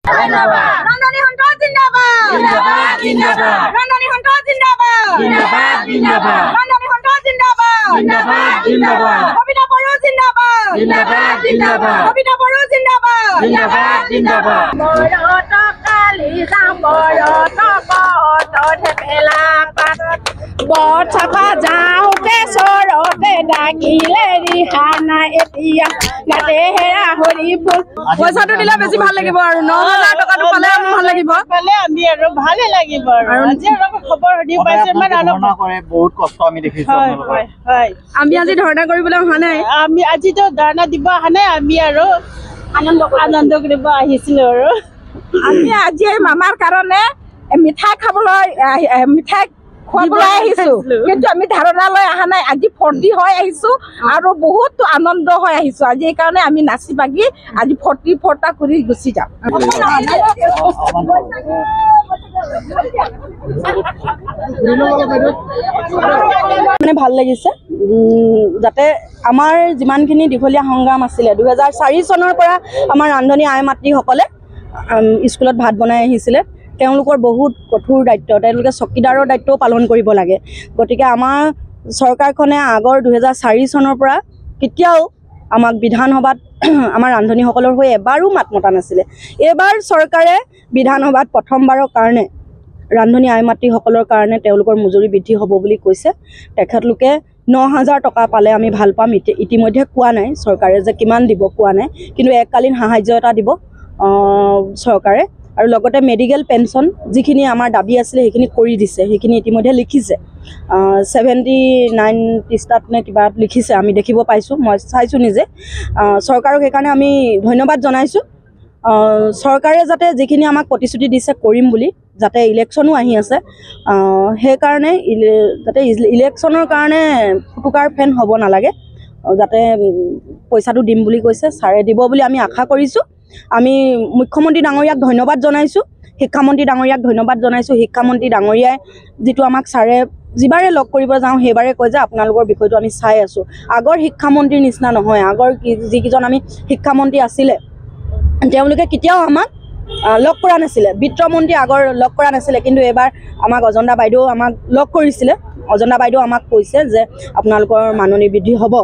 ৰান্ধনী সন্থ জিন্দাবাদ ৰান্ধনী সন্থ জিন্দাবাদ ৰান্ধনী সন্থ জিন্দাবাদ কবিতা বড়ো জিন্দাবাদ কবিতা বড়ো জিন্দাবাদ বড়ত কালি যাম বড়ত কত থেপেলা পাত বট চাপা যাওঁ কেশৰতে ডাকিলে ৰিহানা এতিয়া গাতে হেৰা হৰি ফুল পইচাটো দিলে বেছি ভাল লাগিব আৰু ৯,০০০ টকাটো পালে ভাল লাগিব পালে আমি আৰু ভালে লাগিব আৰু আজি আৰু খবৰ দি পাইছে মানে আনন্দ কৰে বহুত কষ্ট আমি দেখিছো হয় আমি আজি ধৰ্ণা কৰিবলৈ অহা নাই আমি আজিতো ধৰ্ণা দিব অহা নাই আমি আৰু আনন্দ কৰিব আহিছিলো আৰু আমি আজি মামাৰ কাৰণে মিঠাই খাবলৈ মিঠাই খুৱাবলৈ আহিছো কিন্তু আমি ধাৰণা লৈ অহা নাই আজি ফূৰ্তি হৈ আহিছো আৰু বহুত আনন্দ হৈ আহিছো আজি এইকাৰণে আমি নাচি বাগি আজি ফূৰ্তা কৰি গুচি যাম মানে ভাল লাগিছে যাতে আমাৰ যিমানখিনি দীঘলীয়া সংগ্ৰাম আছিলে 2004 চনৰ পৰা আমাৰ ৰান্ধনী আই মাতৃসকলে স্কুলত ভাত বনাই আহিছিলে তেওঁলোকৰ বহুত কঠোৰ দায়িত্ব তেওঁলোকে চকীদাৰৰ দায়িত্বও পালন কৰিব লাগে গতিকে আমাৰ চৰকাৰখনে আগৰ 2004 চনৰ পৰা কেতিয়াও আমাক বিধানসভাত আমাৰ ৰান্ধনীসকলৰ হৈ এবাৰো মাত মতা নাছিলে এবাৰ চৰকাৰে বিধানসভাত প্ৰথমবাৰৰ কাৰণে ৰান্ধনী আই মাতৃসকলৰ কাৰণে তেওঁলোকৰ মজুৰি বৃদ্ধি হ'ব বুলি কৈছে তেখেতলোকে ৯,০০০ টকা পালে আমি ভাল পাম ইতিমধ্যে কোৱা নাই চৰকাৰে যে কিমান দিব কোৱা নাই কিন্তু এককালীন সাহায্য এটা দিব চৰকাৰে আৰু লগতে মেডিকেল পেনশন যিখিনি আমাৰ দাবী আছিলে সেইখিনি কৰি দিছে সেইখিনি ইতিমধ্যে লিখিছে 79 পৃষ্ঠাত নে কিবা লিখিছে আমি দেখিব পাইছোঁ মই চাইছোঁ নিজে চৰকাৰক সেইকাৰণে আমি ধন্যবাদ জনাইছোঁ চৰকাৰে যাতে যিখিনি আমাক প্ৰতিশ্ৰুতি দিছে কৰিম বুলি যাতে ইলেকশ্যনো আহি আছে সেইকাৰণে যাতে ইলেকশ্যনৰ কাৰণে ফুটুকাৰ ফেন হ'ব নালাগে যাতে পইচাটো দিম বুলি কৈছে ছাৰে দিব বুলি আমি আশা কৰিছোঁ আমি মুখ্যমন্ত্ৰী ডাঙৰীয়াক ধন্যবাদ জনাইছোঁ শিক্ষামন্ত্ৰী ডাঙৰীয়াক ধন্যবাদ জনাইছোঁ শিক্ষামন্ত্ৰী ডাঙৰীয়াই যিটো আমাক ছাৰে যিবাৰে লগ কৰিব যাওঁ সেইবাৰে কয় যে আপোনালোকৰ বিষয়টো আমি চাই আছোঁ আগৰ শিক্ষামন্ত্ৰীৰ নিচিনা নহয় আগৰ যিকেইজন আমি শিক্ষামন্ত্ৰী আছিলে তেওঁলোকে কেতিয়াও আমাক লগ কৰা নাছিলে বিত্তমন্ত্ৰী আগৰ লগ কৰা নাছিলে কিন্তু এবাৰ আমাক অজন্তা বাইদেউ আমাক লগ কৰিছিলে অজন্তা বাইদেউ আমাক কৈছে যে আপোনালোকৰ মাননি বৃদ্ধি হ'ব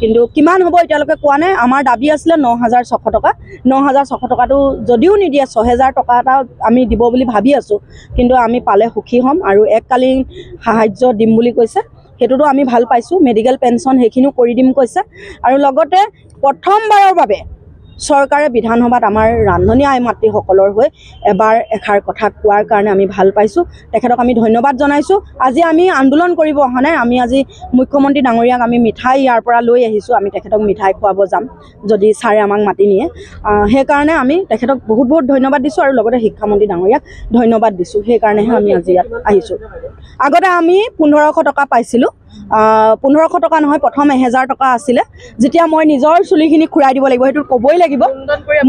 কিন্তু কিমান হ'ব এতিয়ালৈকে কোৱা নাই আমাৰ দাবী আছিলে ৯,৬০০ টকা ৯,৬০০ টকাটো যদিও নিদিয়ে ৬,০০০ টকা এটা আমি দিব বুলি ভাবি আছোঁ কিন্তু আমি পালে সুখী হ'ম আৰু এককালীন সাহায্য দিম বুলি কৈছে সেইটোতো আমি ভাল পাইছোঁ মেডিকেল পেনশ্যন সেইখিনিও কৰি দিম কৈছে আৰু লগতে প্ৰথমবাৰৰ বাবে চৰকাৰে বিধানসভাত আমাৰ ৰান্ধনী আই মাতৃসকলৰ হৈ এবাৰ এষাৰ কথা কোৱাৰ কাৰণে আমি ভাল পাইছোঁ তেখেতক আমি ধন্যবাদ জনাইছোঁ আজি আমি আন্দোলন কৰিব অহা নাই আমি আজি মুখ্যমন্ত্ৰী ডাঙৰীয়াক আমি মিঠাই ইয়াৰ পৰা লৈ আহিছোঁ আমি তেখেতক মিঠাই খুৱাব যাম যদি ছাৰে আমাক মাতি নিয়ে সেইকাৰণে আমি তেখেতক বহুত বহুত ধন্যবাদ দিছোঁ আৰু লগতে শিক্ষামন্ত্ৰী ডাঙৰীয়াক ধন্যবাদ দিছোঁ সেইকাৰণেহে আমি আজি ইয়াত আহিছোঁ আগতে আমি ১৫০০ টকা পাইছিলোঁ ১৫০০ টকা নহয় প্ৰথম ১,০০০ টকা আছিলে যেতিয়া মই নিজৰ চুলিখিনি খুৰাই দিব লাগিব সেইটো ক'বই লাগিব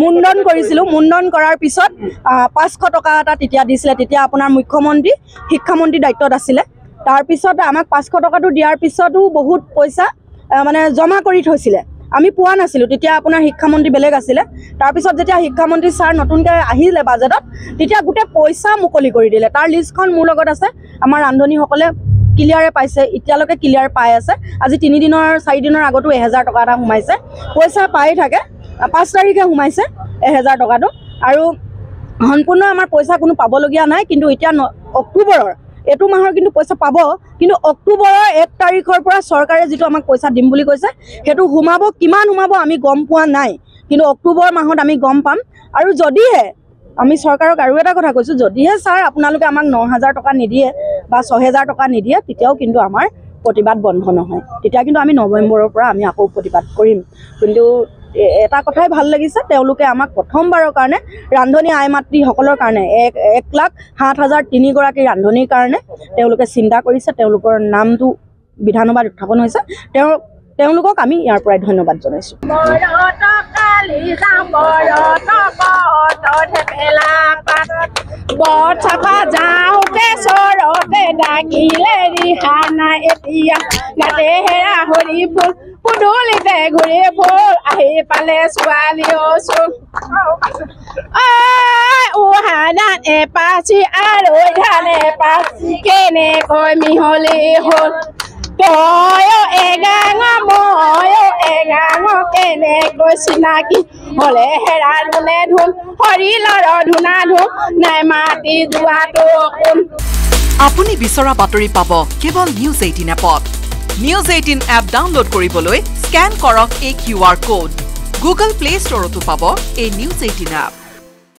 মুণ্ডন কৰিছিলোঁ মুণ্ডন কৰাৰ পিছত ৫০০ টকা এটা তেতিয়া দিছিলে তেতিয়া আপোনাৰ মুখ্যমন্ত্ৰী শিক্ষামন্ত্ৰী দায়িত্বত আছিলে তাৰপিছত আমাক ৫০০ টকাটো দিয়াৰ পিছতো বহুত পইচা মানে জমা কৰি থৈছিলে আমি পোৱা নাছিলোঁ তেতিয়া আপোনাৰ শিক্ষামন্ত্ৰী বেলেগ আছিলে তাৰপিছত যেতিয়া শিক্ষামন্ত্ৰী ছাৰ নতুনকৈ আহিলে বাজেটত তেতিয়া গোটেই পইচা মুকলি কৰি দিলে তাৰ লিষ্টখন মোৰ লগত আছে আমাৰ ৰান্ধনীসকলে ক্লিয়াৰে পাইছে এতিয়ালৈকে ক্লিয়াৰ পাই আছে আজি 3 দিনৰ 4 দিনৰ আগতো ১,০০০ টকা এটা সোমাইছে পইচা পাই থাকে 5 তাৰিখে সোমাইছে ১,০০০ টকাটো আৰু সম্পূৰ্ণ আমাৰ পইচা কোনো পাবলগীয়া নাই কিন্তু এতিয়া অক্টোবৰৰ এইটো মাহৰ কিন্তু পইচা পাব কিন্তু অক্টোবৰৰ 1 তাৰিখৰ পৰা চৰকাৰে যিটো আমাক পইচা দিম বুলি কৈছে সেইটো সোমাব কিমান সোমাব আমি গম পোৱা নাই কিন্তু অক্টোবৰ মাহত আমি গম পাম আৰু যদিহে আমি চৰকাৰক আৰু এটা কথা কৈছোঁ যদিহে ছাৰ আপোনালোকে আমাক ৯,০০০ টকা নিদিয়ে বা ৬,০০০ টকা নিদিয়ে তেতিয়াও কিন্তু আমাৰ প্ৰতিবাদ বন্ধ নহয় তেতিয়া কিন্তু আমি নৱেম্বৰৰ পৰা আমি আকৌ প্ৰতিবাদ কৰিম কিন্তু এটা কথাই ভাল লাগিছে তেওঁলোকে আমাক প্ৰথমবাৰৰ কাৰণে ৰান্ধনী আই মাতৃসকলৰ কাৰণে ১,০৭,০০০ গৰাকী ৰান্ধনীৰ কাৰণে তেওঁলোকে চিন্তা কৰিছে তেওঁলোকৰ নামটো বিধানসভাত উত্থাপন হৈছে তেওঁলোকক আমি ইয়াৰ পৰাই ধন্যবাদ জনাইছোঁ বট চাপা যাওঁ কেশৰতে ডাকিলে ৰিহানা এতিয়া গাতে হেৰা হৰি ফুল পুদুলিতে ঘূৰি ফুল আহি পালে ছোৱালী ধান এপাচি আৰু ধান এপাচি কেনেকৈ মিহলি হ'ল তয় এগাঙ মই এগাঙ কেনেকৈ চিনাকি হ'লে হেৰা ধুনে ধুন হৰিলৰ ধুনা ধুন নাই মাতি যোৱাটো কোন আপুনি বিচৰা বাতৰি পাব কেৱল নিউজ 18 এপত নিউজ 18 এপ ডাউনলোড কৰিবলৈ স্ক্যান কৰক এই QR কোড গুগল প্লে ষ্টৰতো পাব এই নিউজ 18 এপ